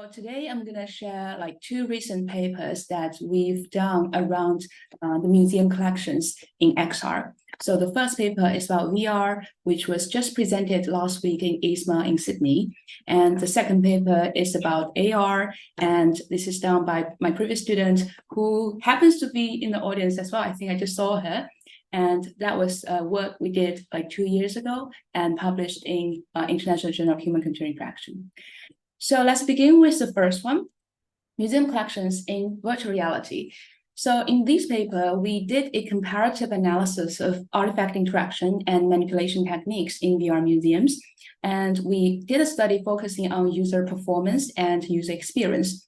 So today I'm going to share like two recent papers that we've done around the museum collections in XR. So the first paper is about VR, which was just presented last week in ISMA in Sydney. And the second paper is about AR, and this is done by my previous student who happens to be in the audience as well. I think I just saw her. And that was work we did like 2 years ago and published in International Journal of Human-Computer Interaction. So let's begin with the first one, museum collections in virtual reality. So in this paper, we did a comparative analysis of artifact interaction and manipulation techniques in VR museums. And we did a study focusing on user performance and user experience.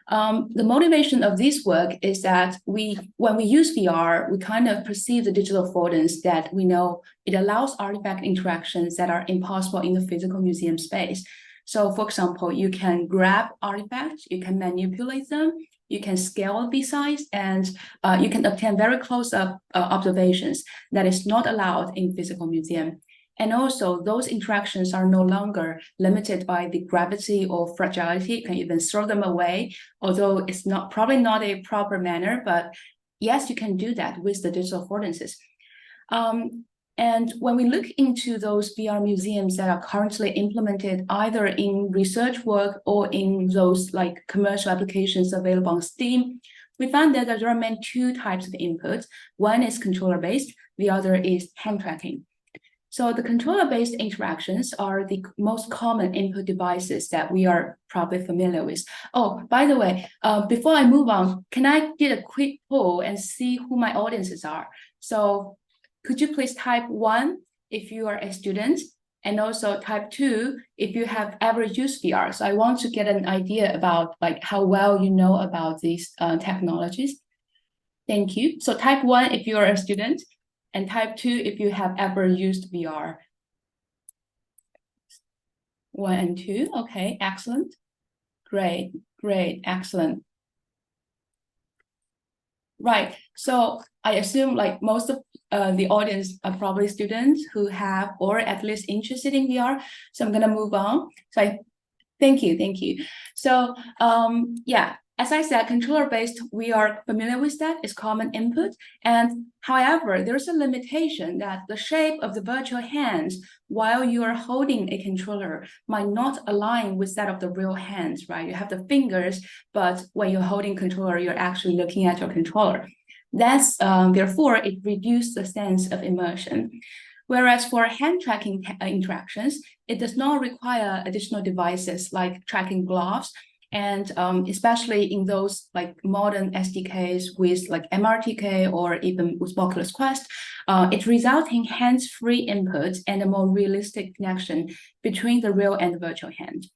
The motivation of this work is that when we use VR, we kind of perceive the digital affordance that we know it allows artifact interactions that are impossible in the physical museum space. So for example, you can grab artifacts, you can manipulate them, you can scale the size, and you can obtain very close-up observations that is not allowed in physical museum. And also, those interactions are no longer limited by the gravity or fragility. You can even throw them away, although it's probably not a proper manner, but yes, you can do that with the digital affordances. And when we look into those VR museums that are currently implemented either in research work or in those like commercial applications available on Steam, we found that there are mainly two types of inputs. One is controller-based, the other is hand tracking. So the controller-based interactions are the most common input devices that we are probably familiar with. Oh, by the way, before I move on, can I get a quick poll and see who my audiences are? So could you please type 1 if you are a student, and also type 2 if you have ever used VR? So I want to get an idea about like how well you know about these technologies. Thank you. So type 1 if you are a student, and type 2 if you have ever used VR. 1 and 2, okay, excellent. Great, excellent. Right, so I assume like most of the audience are probably students who have or at least interested in VR. So I'm gonna move on. So thank you. So yeah, as I said, controller-based, we are familiar with that, it's common input. And however, there's a limitation that the shape of the virtual hands while you are holding a controller might not align with that of the real hands, right? You have the fingers, but when you're holding controller, you're actually looking at your controller. That's therefore, it reduces the sense of immersion. Whereas for hand tracking interactions, it does not require additional devices like tracking gloves, and especially in those like modern SDKs with like MRTK or even with Oculus Quest, it results in hands-free inputs and a more realistic connection between the real and the virtual hand.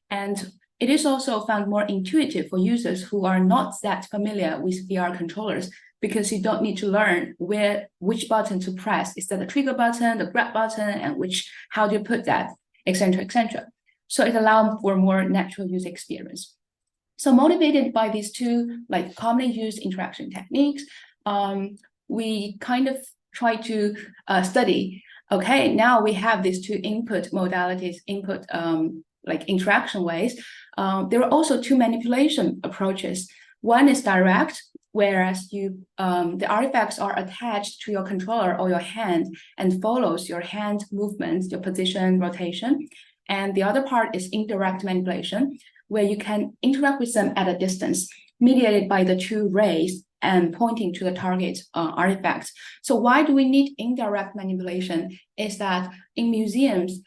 And it is also found more intuitive for users who are not that familiar with VR controllers, because you don't need to learn which button to press. Is that the trigger button, the grab button, and how do you put that, etc., etc. So it allows for more natural user experience. So motivated by these two like commonly used interaction techniques, we kind of try to study, okay, now we have these two input modalities, like interaction ways. There are also two manipulation approaches. One is direct, whereas the artifacts are attached to your controller or your hand and follows your hand movements, your position, rotation. And the other part is indirect manipulation, where you can interact with them at a distance, mediated by the two rays and pointing to the target artifacts. So why do we need indirect manipulation? Is that in museums,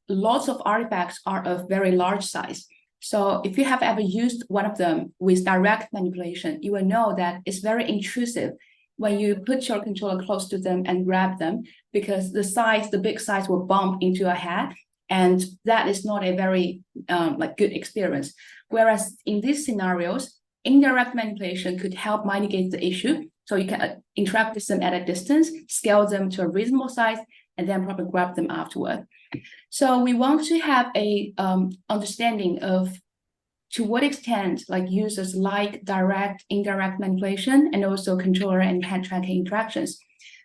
lots of artifacts are of very large size. So if you have ever used one of them with direct manipulation, you will know that it's very intrusive when you put your controller close to them and grab them, because the big size will bump into your head, and that is not a very good experience. Whereas in these scenarios, indirect manipulation could help mitigate the issue. So you can interact with them at a distance, scale them to a reasonable size, and then probably grab them afterward. So we want to have a understanding of to what extent like users like direct, indirect manipulation, and also controller and hand tracking interactions.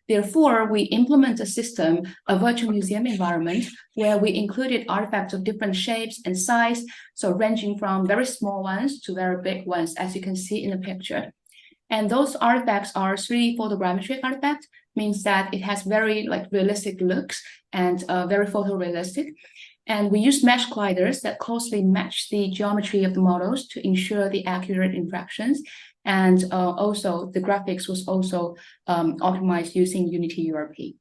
Therefore, we implement a system, a virtual museum environment, where we included artifacts of different shapes and size, so ranging from very small ones to very big ones, as you can see in the picture. And those artifacts are 3D photogrammetric artifacts, means that it has very realistic looks and very photorealistic. And we use mesh colliders that closely match the geometry of the models to ensure the accurate interactions. And also the graphics was also optimized using Unity URP.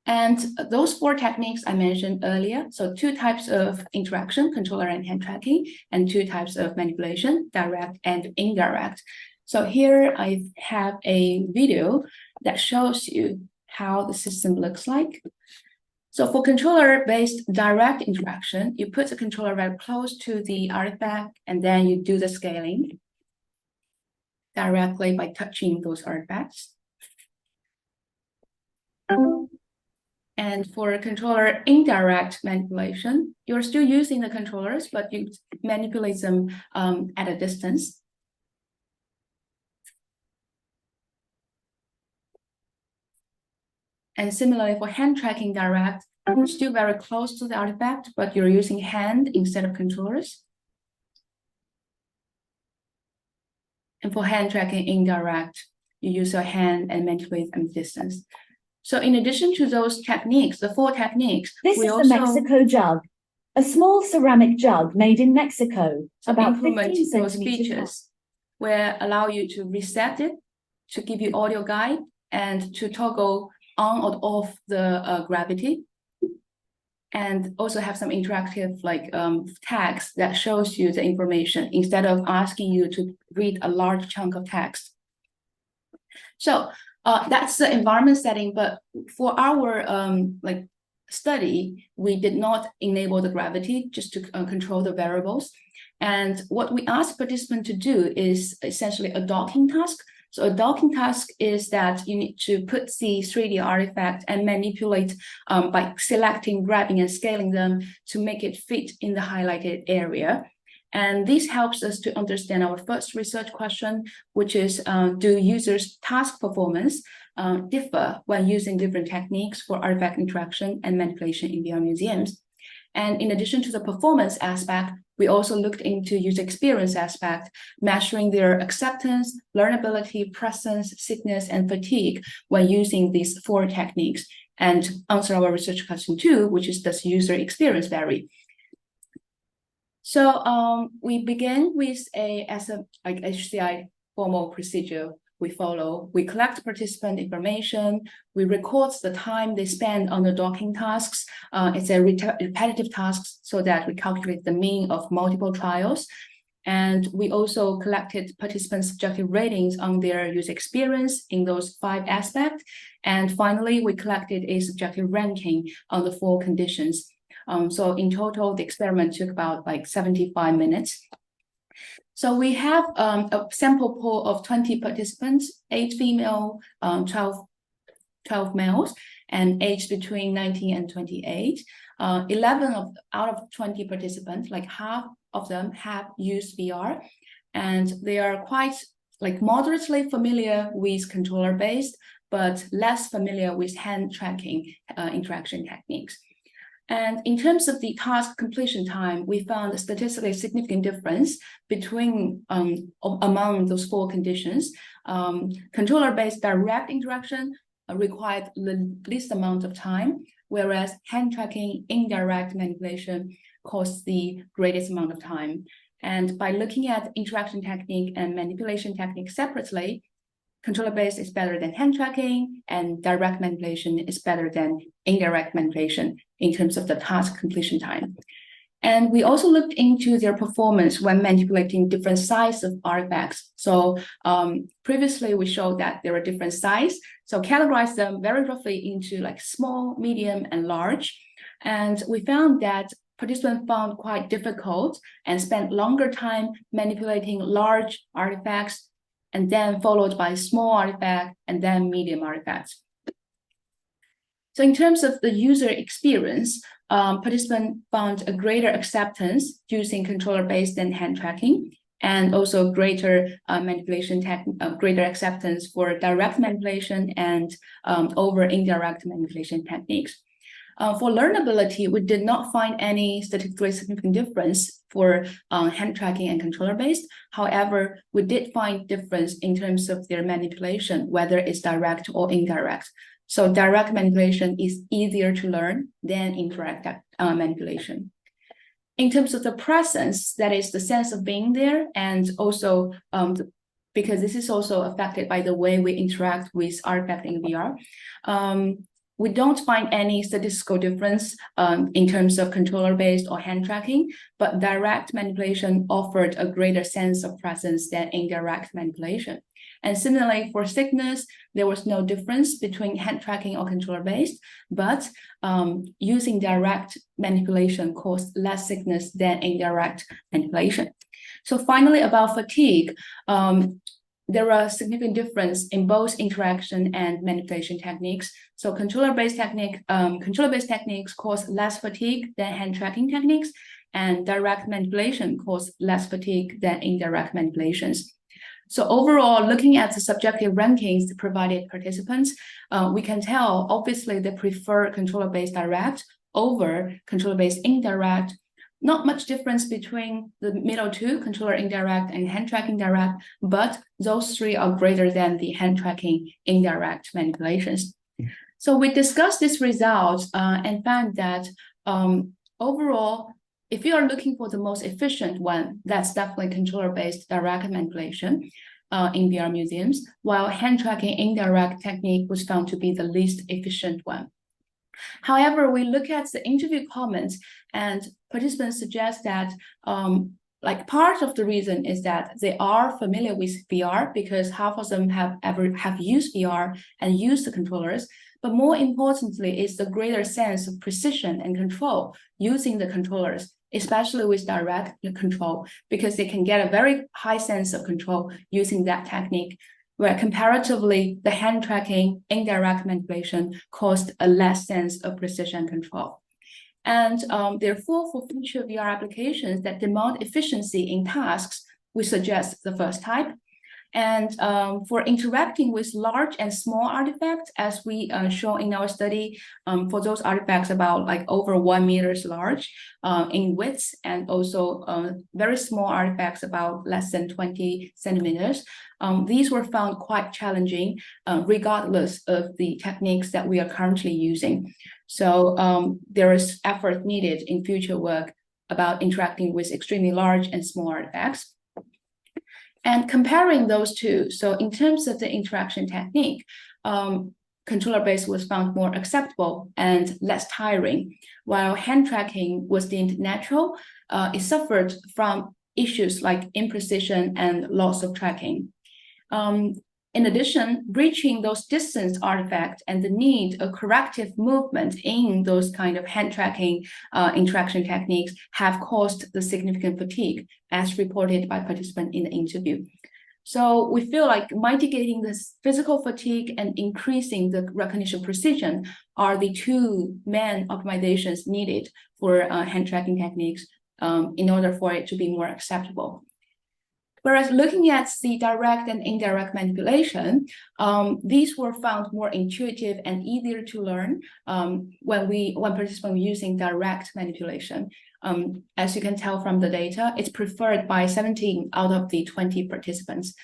And those 4 techniques I mentioned earlier, so 2 types of interaction, controller and hand tracking, and 2 types of manipulation, direct and indirect. So here I have a video that shows you how the system looks like. So for controller-based direct interaction, you put the controller very close to the artifact, and then you do the scaling directly by touching those artifacts. And for controller indirect manipulation, you're still using the controllers, but you manipulate them at a distance. And similarly for hand tracking direct, you're still very close to the artifact, but you're using hand instead of controllers. And for hand tracking indirect, you use your hand and manipulate them distance. So in addition to those techniques, the 4 techniques, this is the Mexico jug, a small ceramic jug made in Mexico, about 15 those features where allow you to reset it, to give you audio guide, and to toggle on or off the gravity, and also have some interactive tags that shows you the information instead of asking you to read a large chunk of text. So that's the environment setting, but for our study, we did not enable the gravity just to control the variables. And what we asked participants to do is essentially a docking task. So a docking task is that you need to put the 3D artifact and manipulate by selecting, grabbing, and scaling them to make it fit in the highlighted area. And this helps us to understand our first research question, which is, do users' task performance differ when using different techniques for artifact interaction and manipulation in VR museums? And in addition to the performance aspect, we also looked into user experience aspect, measuring their acceptance, learnability, presence, sickness, and fatigue when using these 4 techniques, and answer our research question 2, which is, does user experience vary? So we begin with as a HCI formal procedure we follow. We collect participant information. We record the time they spend on the docking tasks. It's a repetitive task so that we calculate the mean of multiple trials. And we also collected participants' subjective ratings on their user experience in those 5 aspects. And finally, we collected a subjective ranking on the 4 conditions. So in total, the experiment took about 75 minutes. So we have a sample pool of 20 participants, 8 female, 12 males, and aged between 19 and 28. 11 out of 20 participants, half of them have used VR, and they are quite moderately familiar with controller-based, but less familiar with hand tracking interaction techniques. And in terms of the task completion time, we found a statistically significant difference between among those 4 conditions. Controller-based direct interaction required the least amount of time, whereas hand tracking indirect manipulation costs the greatest amount of time. And by looking at interaction technique and manipulation technique separately, controller-based is better than hand tracking, and direct manipulation is better than indirect manipulation in terms of the task completion time. And we also looked into their performance when manipulating different sizes of artifacts. So previously we showed that there are different sizes, so categorize them very roughly into small, medium, and large. And we found that participants found quite difficult and spent longer time manipulating large artifacts, and then followed by small artifact, and then medium artifacts. So in terms of the user experience, participants found a greater acceptance using controller-based than hand tracking. and also greater greater acceptance for direct manipulation and over indirect manipulation techniques. For learnability, we did not find any statistically significant difference for hand tracking and controller-based. However, we did find difference in terms of their manipulation, whether it's direct or indirect. So direct manipulation is easier to learn than indirect manipulation. In terms of the presence, that is the sense of being there, and also because this is also affected by the way we interact with artifact in VR, we don't find any statistical difference in terms of controller-based or hand tracking, but direct manipulation offered a greater sense of presence than indirect manipulation. And similarly, for sickness, there was no difference between hand tracking or controller-based, but using direct manipulation caused less sickness than indirect manipulation. So finally, about fatigue, there are significant difference in both interaction and manipulation techniques. So controller-based techniques cause less fatigue than hand tracking techniques, and direct manipulation cause less fatigue than indirect manipulations. So overall, looking at the subjective rankings provided participants, we can tell obviously they prefer controller-based direct over controller-based indirect. Not much difference between the middle two, controller indirect and hand tracking direct, but those three are greater than the hand tracking indirect manipulations. So we discussed these results and found that overall, if you are looking for the most efficient one, that's definitely controller-based direct manipulation in VR museums, while hand tracking indirect technique was found to be the least efficient one. However, we look at the interview comments, and participants suggest that like part of the reason is that they are familiar with VR because half of them have used VR and used the controllers. But more importantly, is the greater sense of precision and control using the controllers, especially with direct control, because they can get a very high sense of control using that technique, where comparatively the hand tracking indirect manipulation caused a less sense of precision control. And therefore, for future VR applications that demand efficiency in tasks, we suggest the first type. And for interacting with large and small artifacts, as we show in our study, for those artifacts about like over 1 meter large in width, and also very small artifacts about less than 20 centimeters, these were found quite challenging, regardless of the techniques that we are currently using. So there is effort needed in future work about interacting with extremely large and small artifacts. And comparing those two, so in terms of the interaction technique, controller-based was found more acceptable and less tiring, while hand tracking was deemed natural. It suffered from issues like imprecision and loss of tracking. In addition, reaching those distance artifacts and the need of corrective movement in those kind of hand tracking interaction techniques have caused the significant fatigue, as reported by participants in the interview. So we feel like mitigating this physical fatigue and increasing the recognition precision are the two main optimizations needed for hand tracking techniques in order for it to be more acceptable. Whereas looking at the direct and indirect manipulation, these were found more intuitive and easier to learn when participants were using direct manipulation. As you can tell from the data, it's preferred by 17 out of the 20 participants.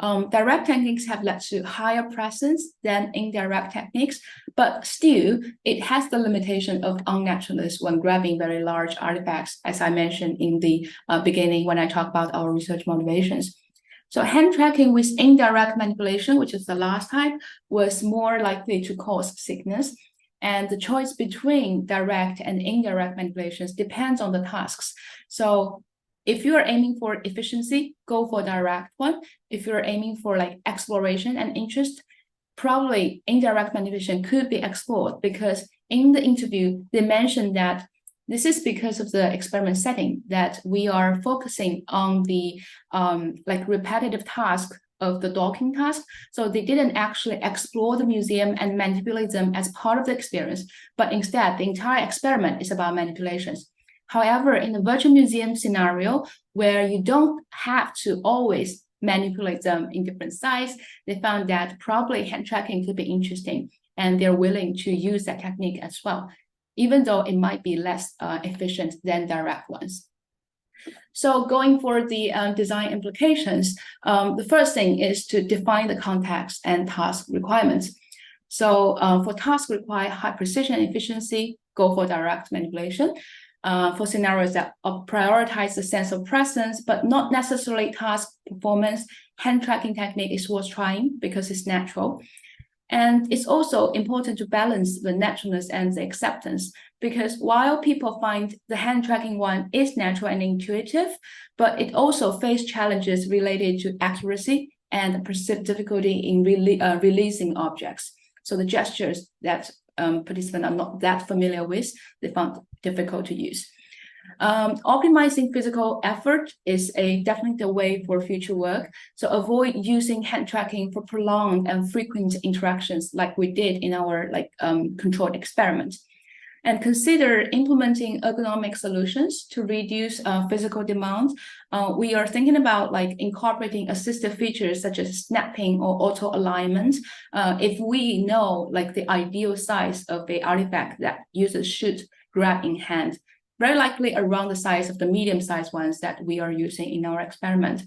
Direct techniques have led to higher presence than indirect techniques, but still it has the limitation of unnaturalness when grabbing very large artifacts, as I mentioned in the beginning when I talked about our research motivations. So hand tracking with indirect manipulation, which is the last type, was more likely to cause sickness. And the choice between direct and indirect manipulations depends on the tasks. So if you are aiming for efficiency, go for direct one. If you're aiming for like exploration and interest, probably indirect manipulation could be explored, because in the interview, they mentioned that this is because of the experiment setting that we are focusing on the like repetitive task of the docking task. So they didn't actually explore the museum and manipulate them as part of the experience, but instead the entire experiment is about manipulations. However, in the virtual museum scenario, where you don't have to always manipulate them in different sizes, they found that probably hand tracking could be interesting, and they're willing to use that technique as well, even though it might be less efficient than direct ones. So going for the design implications, the first thing is to define the context and task requirements. So for tasks require high precision and efficiency, go for direct manipulation. For scenarios that prioritize the sense of presence, but not necessarily task performance, hand tracking technique is worth trying because it's natural. And it's also important to balance the naturalness and the acceptance, because while people find the hand tracking one is natural and intuitive, but it also faces challenges related to accuracy and perceived difficulty in releasing objects. So the gestures that participants are not that familiar with, they found difficult to use. Optimizing physical effort is definitely the way for future work. So avoid using hand tracking for prolonged and frequent interactions like we did in our controlled experiment. And consider implementing ergonomic solutions to reduce physical demand. We are thinking about incorporating assistive features such as snapping or auto alignment. If we know the ideal size of the artifact that users should grab in hand, very likely around the size of the medium-sized ones that we are using in our experiment.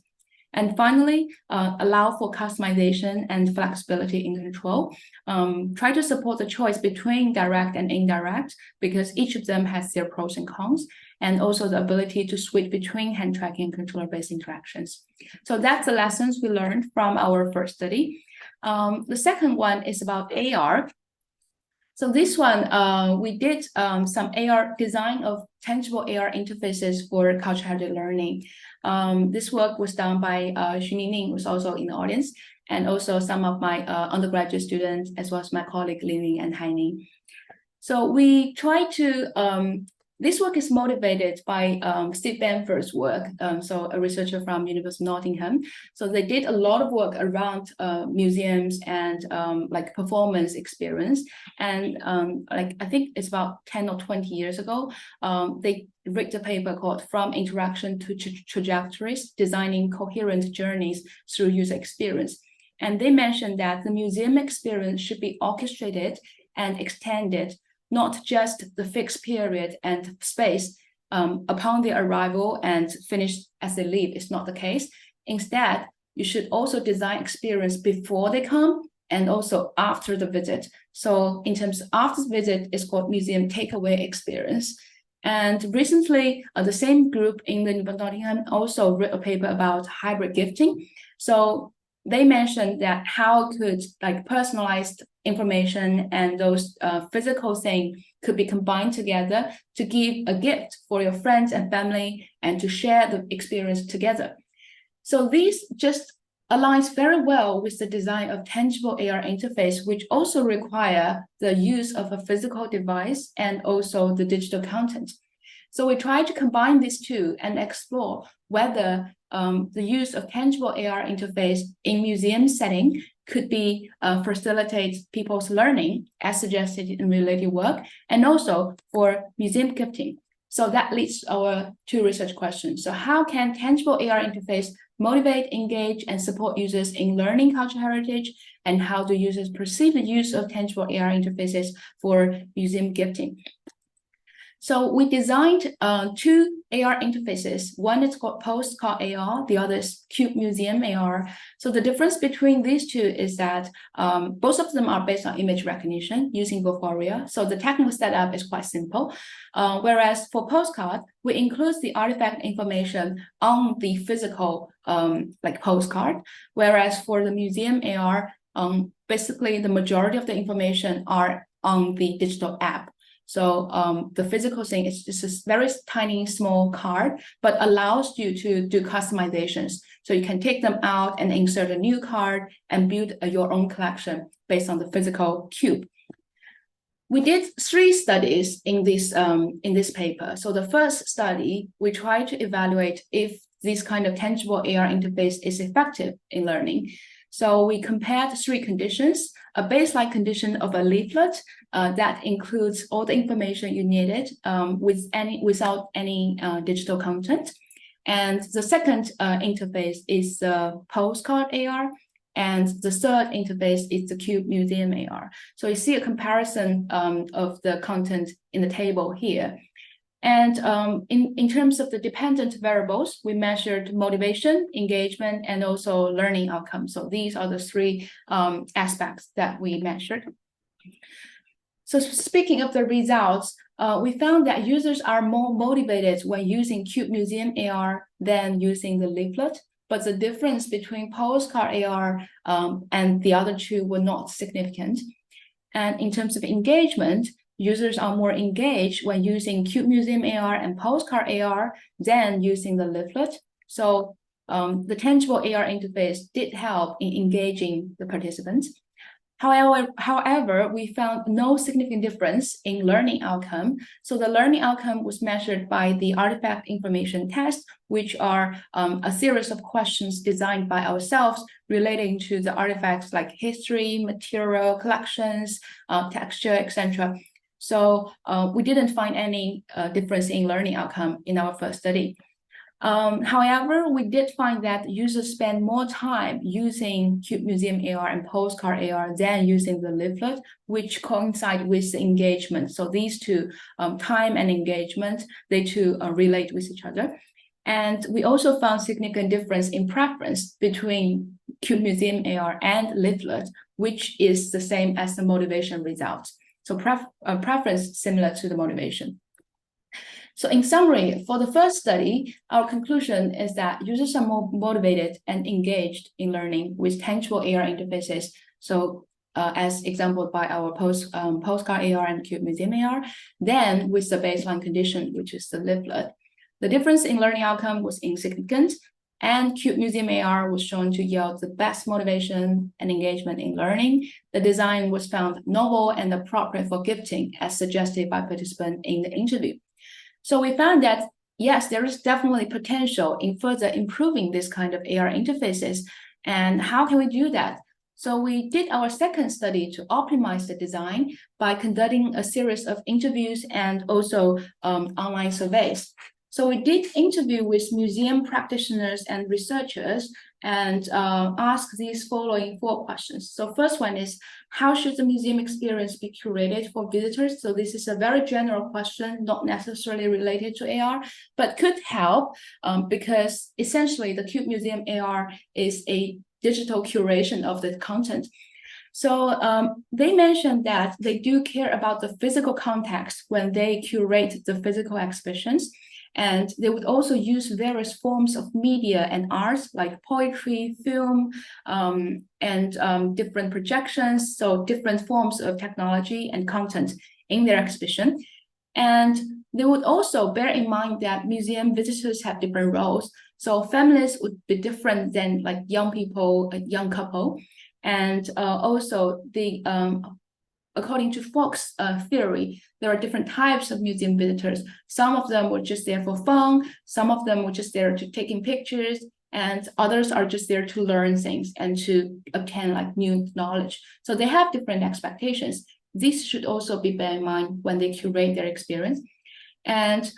And finally, allow for customization and flexibility in control. Try to support the choice between direct and indirect, because each of them has their pros and cons, and also the ability to switch between hand tracking and controller-based interactions. So that's the lessons we learned from our first study. The second one is about AR. So this one, we did some AR design of tangible AR interfaces for cultural heritage learning. This work was done by Xuning, who was also in the audience, and also some of my undergraduate students, as well as my colleague Li and Haining. So we try to, this work is motivated by Steve Benford's work, so a researcher from University of Nottingham. So they did a lot of work around museums and performance experience. And I think it's about 10 or 20 years ago, they wrote a paper called From Interaction to Trajectories, Designing Coherent Journeys Through User Experience. And they mentioned that the museum experience should be orchestrated and extended, not just the fixed period and space upon their arrival and finish as they leave. It's not the case. Instead, you should also design experience before they come and also after the visit. So in terms of after the visit, it's called museum takeaway experience. And recently, the same group in the University of Nottingham also wrote a paper about hybrid gifting. So they mentioned that how could personalized information and those physical things could be combined together to give a gift for your friends and family and to share the experience together. So this just aligns very well with the design of tangible AR interface, which also require the use of a physical device and also the digital content. So we try to combine these two and explore whether the use of tangible AR interface in museum setting could be facilitate people's learning as suggested in related work, and also for museum gifting. So that leads to our two research questions. So how can tangible AR interface motivate, engage, and support users in learning cultural heritage? And how do users perceive the use of tangible AR interfaces for museum gifting? So we designed two AR interfaces. One is called Postcard AR, the other is Cube Museum AR. So the difference between these two is that both of them are based on image recognition using Vuforia. So the technical setup is quite simple. Whereas for Postcard, we include the artifact information on the physical postcard. Whereas for the Museum AR, basically the majority of the information are on the digital app. So the physical thing is just a very tiny, small card, but allows you to do customizations. So you can take them out and insert a new card and build your own collection based on the physical cube. We did 3 studies in this paper. So the first study, we tried to evaluate if this kind of tangible AR interface is effective in learning. So we compared three conditions: a baseline condition of a leaflet that includes all the information you needed without any digital content. And the second interface is the postcard AR. And the third interface is the Cube Museum AR. So you see a comparison of the content in the table here. And in terms of the dependent variables, we measured motivation, engagement, and also learning outcomes. So these are the three aspects that we measured. So speaking of the results, we found that users are more motivated when using Cube Museum AR than using the leaflet. But the difference between postcard AR and the other two were not significant. And in terms of engagement, users are more engaged when using Cube Museum AR and postcard AR than using the leaflet. So the tangible AR interface did help in engaging the participants. However, we found no significant difference in learning outcome. So the learning outcome was measured by the artifact information test, which are a series of questions designed by ourselves relating to the artifacts like history, material, collections, texture, etc. So we didn't find any difference in learning outcome in our first study. However, we did find that users spend more time using Cube Museum AR and postcard AR than using the leaflet, which coincide with the engagement. So these two, time and engagement, they two relate with each other. And we also found significant difference in preference between Cube Museum AR and leaflet, which is the same as the motivation result. So preference similar to the motivation. So in summary, for the first study, our conclusion is that users are more motivated and engaged in learning with tangible AR interfaces. So as exampled by our postcard AR and Cube Museum AR, than with the baseline condition, which is the leaflet. The difference in learning outcome was insignificant, and Cube Museum AR was shown to yield the best motivation and engagement in learning. The design was found novel and appropriate for gifting, as suggested by participants in the interview. So we found that, yes, there is definitely potential in further improving this kind of AR interfaces. And how can we do that? So we did our second study to optimize the design by conducting a series of interviews and also online surveys. So we did interview with museum practitioners and researchers and ask these following 4 questions. So first one is, how should the museum experience be curated for visitors? So this is a very general question, not necessarily related to AR, but could help because essentially the Cube Museum AR is a digital curation of the content. So they mentioned that they do care about the physical context when they curate the physical exhibitions. And they would also use various forms of media and arts like poetry, film, and different projections, so different forms of technology and content in their exhibition. And they would also bear in mind that museum visitors have different roles. So families would be different than like young people, a young couple. And also the according to Fox's theory, there are different types of museum visitors. Some of them were just there for fun, some of them were just there to taking pictures, and others are just there to learn things and to obtain like new knowledge. So they have different expectations. This should also be bear in mind when they curate their experience. And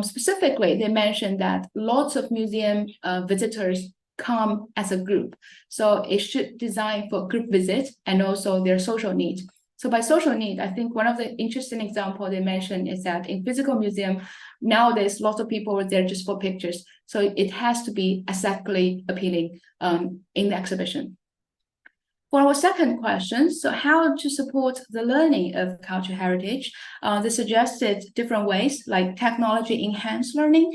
specifically, they mentioned that lots of museum visitors come as a group. So it should design for group visit and also their social needs. So by social need, I think one of the interesting examples they mentioned is that in physical museum, nowadays, lots of people are there just for pictures. So it has to be aesthetically appealing in the exhibition. For our second question, so how to support the learning of cultural heritage, they suggested different ways like technology-enhanced learning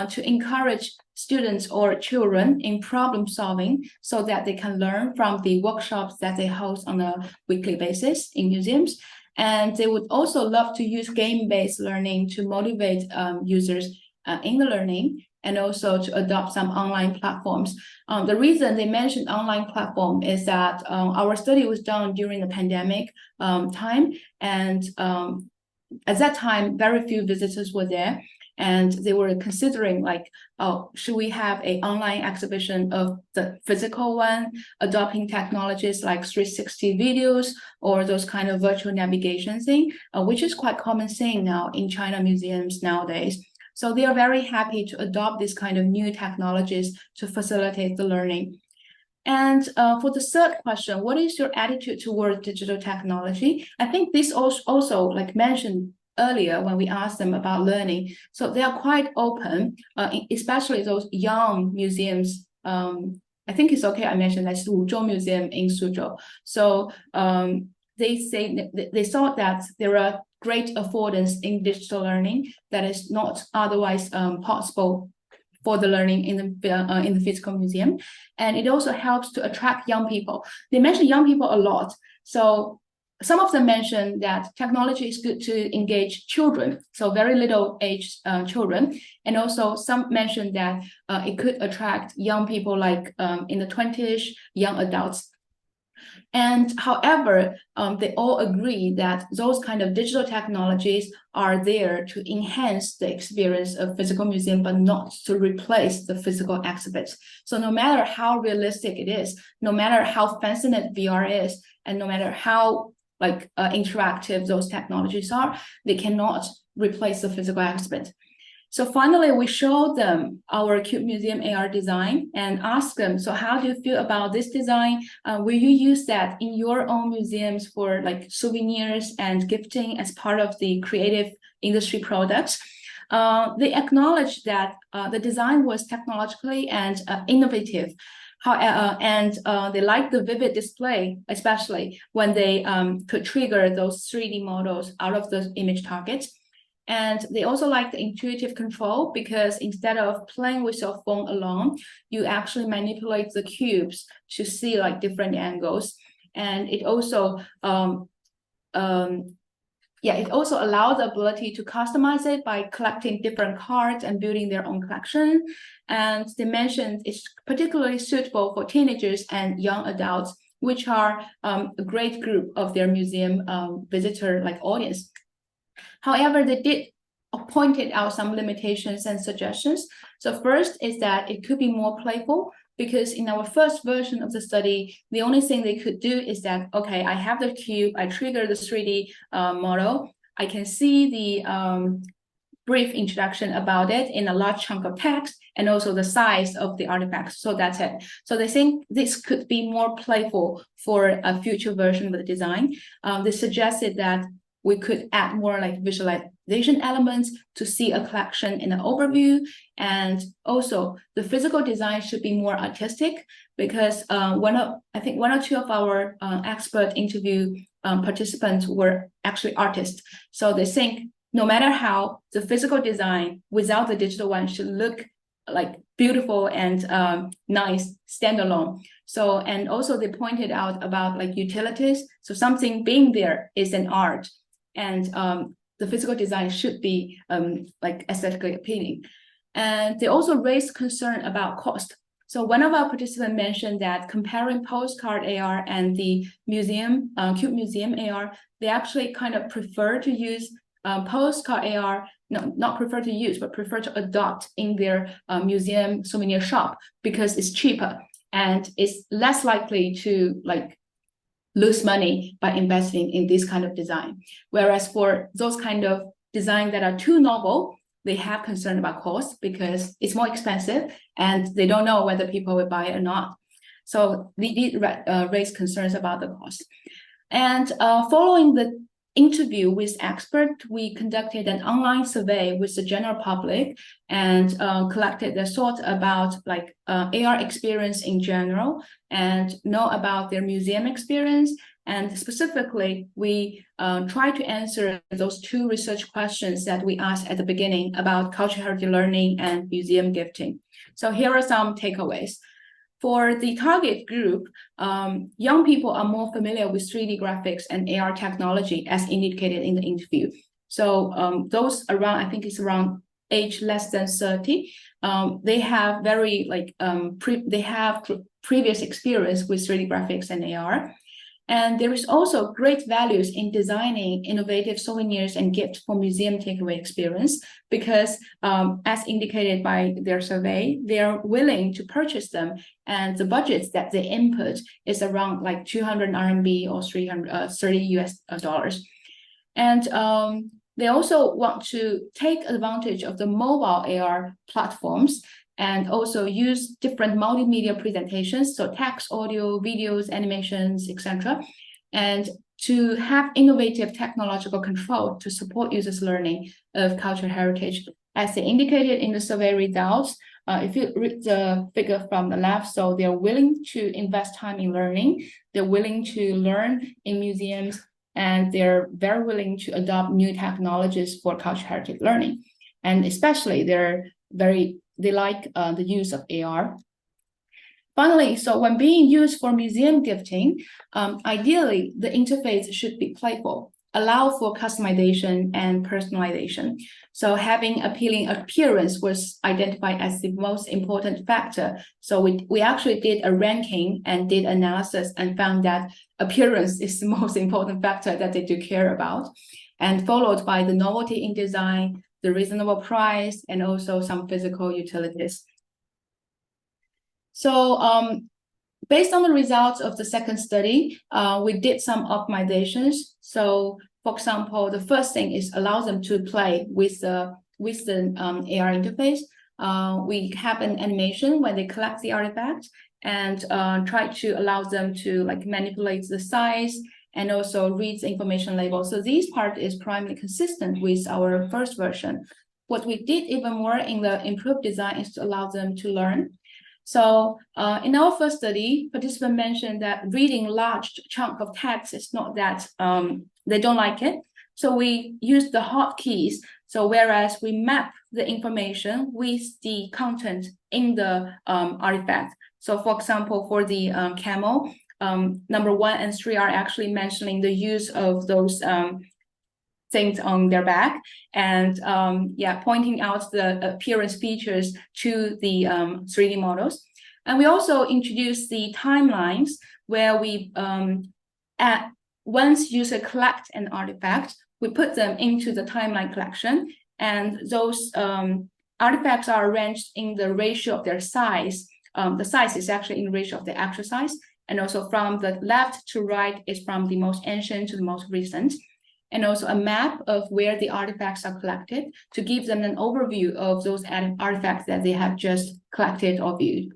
to encourage students or children in problem solving so that they can learn from the workshops that they host on a weekly basis in museums. And they would also love to use game-based learning to motivate users in the learning, and also to adopt some online platforms. The reason they mentioned online platform is that our study was done during the pandemic time, and at that time, very few visitors were there. and they were considering like, oh, should we have an online exhibition of the physical one, adopting technologies like 360 videos or those kind of virtual navigation thing, which is quite common thing now in China museums nowadays. So they are very happy to adopt this kind of new technologies to facilitate the learning. And for the third question, what is your attitude toward digital technology? I think this also like mentioned earlier when we asked them about learning. So they are quite open, especially those young museums. I think it's okay I mentioned like Wuzhou Museum in Suzhou. So they say they thought that there are great affordance in digital learning that is not otherwise possible for the learning in the physical museum. And it also helps to attract young people. They mention young people a lot. So some of them mention that technology is good to engage children, so very little age children. And also some mention that it could attract young people like in the 20s, young adults. And however, they all agree that those kind of digital technologies are there to enhance the experience of physical museum, but not to replace the physical exhibits. So no matter how realistic it is, no matter how fascinating VR is, and no matter how like interactive those technologies are, they cannot replace the physical exhibit. So finally, we showed them our Cube Museum AR design and asked them, so how do you feel about this design? Will you use that in your own museums for like souvenirs and gifting as part of the creative industry products? They acknowledged that the design was technologically and innovative. And they liked the vivid display, especially when they could trigger those 3D models out of the image targets. And they also like the intuitive control because instead of playing with your phone alone, you actually manipulate the cubes to see like different angles. And it also it also allows the ability to customize it by collecting different cards and building their own collection. And they mentioned it's particularly suitable for teenagers and young adults, which are a great group of their museum visitor like audience. However, they did pointed out some limitations and suggestions. So first is that it could be more playful, because in our first version of the study, the only thing they could do is that, okay, I have the cube, I trigger the 3D model, I can see the brief introduction about it in a large chunk of text, and also the size of the artifacts. So that's it. So they think this could be more playful for a future version of the design. They suggested that we could add more like visualization elements to see a collection in an overview. And also the physical design should be more artistic, because one or two of our expert interview participants were actually artists. So they think no matter how, the physical design without the digital one should look like beautiful and nice standalone. So, and also they pointed out about like utilities. So something being there is an art. And the physical design should be like aesthetically appealing. And they also raised concern about cost. So one of our participants mentioned that comparing postcard AR and the museum, Cube Museum AR, they actually kind of prefer to use postcard AR, not prefer to use, but prefer to adopt in their museum souvenir shop, because it's cheaper and it's less likely to like lose money by investing in this kind of design. Whereas for those kind of design that are too novel, they have concern about cost because it's more expensive and they don't know whether people will buy it or not. So they did raise concerns about the cost. And following the interview with experts, we conducted an online survey with the general public and collected their thoughts about like AR experience in general and know about their museum experience. And specifically, we try to answer those two research questions that we asked at the beginning about cultural heritage learning and museum gifting. So here are some takeaways. For the target group, young people are more familiar with 3D graphics and AR technology as indicated in the interview. So those around, I think it's around age less than 30, they have very like, previous experience with 3D graphics and AR. And there is also great values in designing innovative souvenirs and gifts for museum takeaway experience because as indicated by their survey, they are willing to purchase them, and the budgets that they input is around like 200 RMB or 330 US dollars. And they also want to take advantage of the mobile AR platforms and also use different multimedia presentations, so text, audio, videos, animations, etc., and to have innovative technological control to support users' learning of cultural heritage. As they indicated in the survey results, if you read the figure from the left, so they're willing to invest time in learning, they're willing to learn in museums, and they're very willing to adopt new technologies for cultural heritage learning. And especially they like the use of AR. Finally, so when being used for museum gifting, ideally the interface should be playful, allow for customization and personalization. So having appealing appearance was identified as the most important factor. So we actually did a ranking and did analysis and found that appearance is the most important factor that they do care about, and followed by the novelty in design, the reasonable price, and also some physical utilities. So based on the results of the second study, we did some optimizations. So for example, the first thing is allow them to play with the AR interface. We have an animation when they collect the artifact and try to allow them to like manipulate the size and also reads the information label. So this part is primarily consistent with our first version. What we did even more in the improved design is to allow them to learn. So in our first study, participants mentioned that reading large chunk of text is not that, they don't like it. So we use the hotkeys. So whereas we map the information with the content in the artifact. So for example, for the camel, number 1 and 3 are actually mentioning the use of those things on their back and pointing out the appearance features to the 3D models. And we also introduced the timelines where we once user collect an artifact, we put them into the timeline collection, and those artifacts are arranged in the ratio of their size. The size is actually in the ratio of the actual size. And also from the left to right is from the most ancient to the most recent. And also a map of where the artifacts are collected to give them an overview of those artifacts that they have just collected or viewed.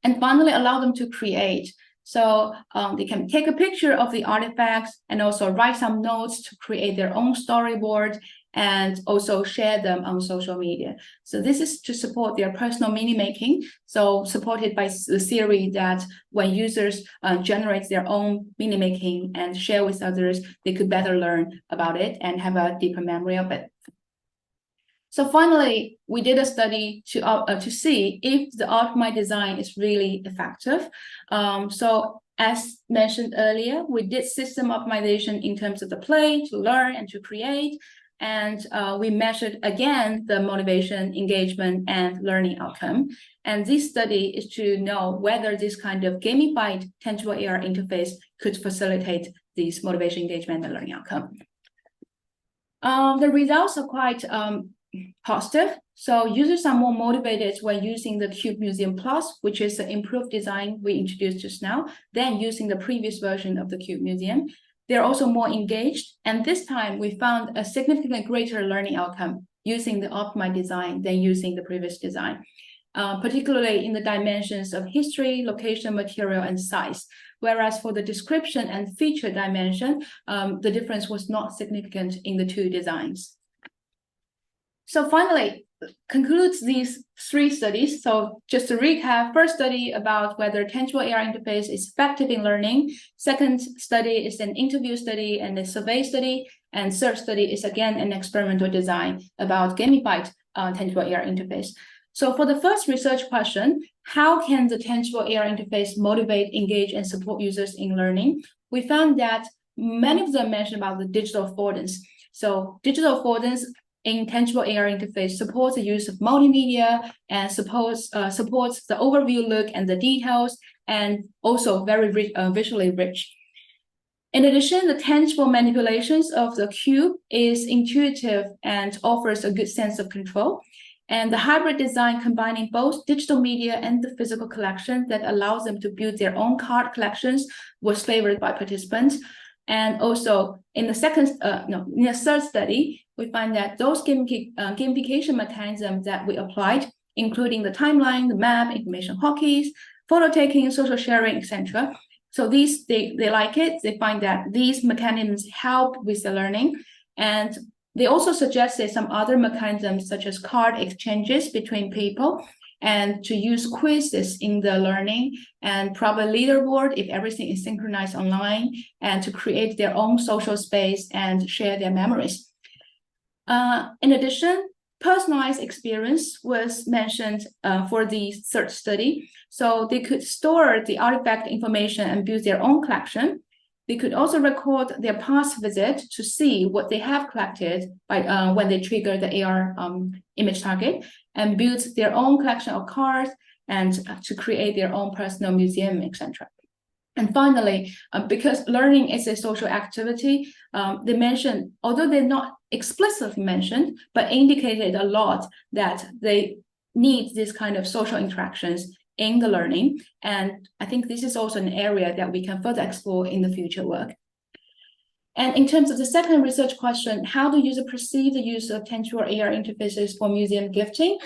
And finally, allow them to create. So they can take a picture of the artifacts and also write some notes to create their own storyboard and also share them on social media. So this is to support their personal mini making. So supported by the theory that when users generate their own mini making and share with others, they could better learn about it and have a deeper memory of it. So finally, we did a study to see if the optimized design is really effective. So as mentioned earlier, we did system optimization in terms of the play, to learn, and to create. And we measured again the motivation, engagement, and learning outcome. And this study is to know whether this kind of gamified tangible AR interface could facilitate this motivation, engagement, and learning outcome. The results are quite positive. So users are more motivated when using the Cube Museum Plus, which is the improved design we introduced just now, than using the previous version of the Cube Museum. They're also more engaged. And this time we found a significantly greater learning outcome using the optimized design than using the previous design, particularly in the dimensions of history, location, material, and size. Whereas for the description and feature dimension, the difference was not significant in the two designs. So finally, concludes these 3 studies. So just to recap, first study about whether tangible AR interface is effective in learning. Second study is an interview study and a survey study. And third study is again an experimental design about gamified tangible AR interface. So for the first research question, how can the tangible AR interface motivate, engage, and support users in learning? We found that many of them mentioned about the digital affordance. So digital affordance in tangible AR interface supports the use of multimedia and supports the overview look and the details, and also very visually rich. In addition, the tangible manipulations of the cube is intuitive and offers a good sense of control. And the hybrid design combining both digital media and the physical collection that allows them to build their own card collections was favored by participants. And also in the third study, we find that those gamification mechanisms that we applied, including the timeline, the map, information hockeys, photo taking, social sharing, etc. So these, they like it. They find that these mechanisms help with the learning. And they also suggested some other mechanisms such as card exchanges between people and to use quizzes in the learning and probably leaderboard if everything is synchronized online and to create their own social space and share their memories. In addition, personalized experience was mentioned for the third study. So they could store the artifact information and build their own collection. They could also record their past visit to see what they have collected by when they trigger the AR image target and build their own collection of cards and to create their own personal museum, etc. And finally, because learning is a social activity, they mentioned, although they're not explicitly mentioned, but indicated a lot that they need this kind of social interactions in the learning. And I think this is also an area that we can further explore in the future work. And in terms of the second research question, how do users perceive the use of tangible AR interfaces for museum gifting?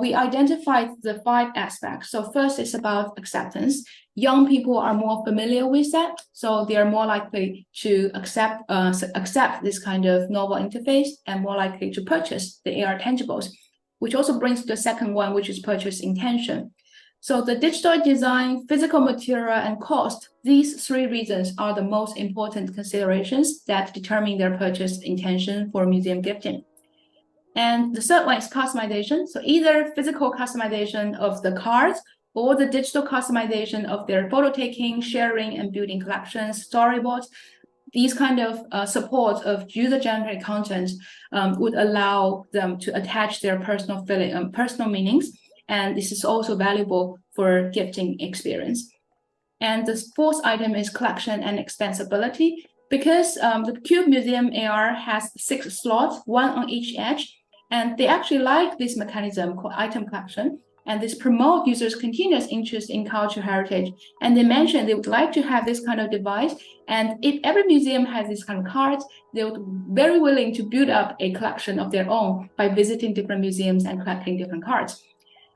We identified the 5 aspects. So first is about acceptance. Young people are more familiar with that, so they are more likely to accept this kind of novel interface and more likely to purchase the AR tangibles, which also brings to the second one, which is purchase intention. So the digital design, physical material, and cost, these 3 reasons are the most important considerations that determine their purchase intention for museum gifting. And the third one is customization. So either physical customization of the cards or the digital customization of their photo taking, sharing, and building collections, storyboards. These kind of support of user-generated content would allow them to attach their personal feeling, personal meanings. And this is also valuable for gifting experience. And the 4th item is collection and extensibility. Because the Cube Museum AR has 6 slots, 1 on each edge, and they actually like this mechanism called item collection. And this promotes users' continuous interest in cultural heritage. And they mentioned they would like to have this kind of device. And if every museum has this kind of cards, they would be very willing to build up a collection of their own by visiting different museums and collecting different cards.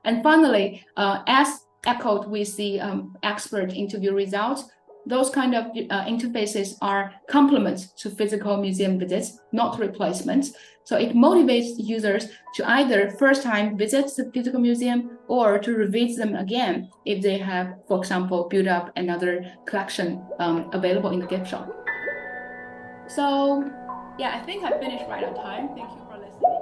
And finally, as echoed with the expert interview results, those kind of interfaces are complements to physical museum visits, not replacements. So it motivates users to either first time visit the physical museum or to revisit them again if they have, for example, built up another collection available in the gift shop. So yeah, I think I finished right on time. Thank you for listening.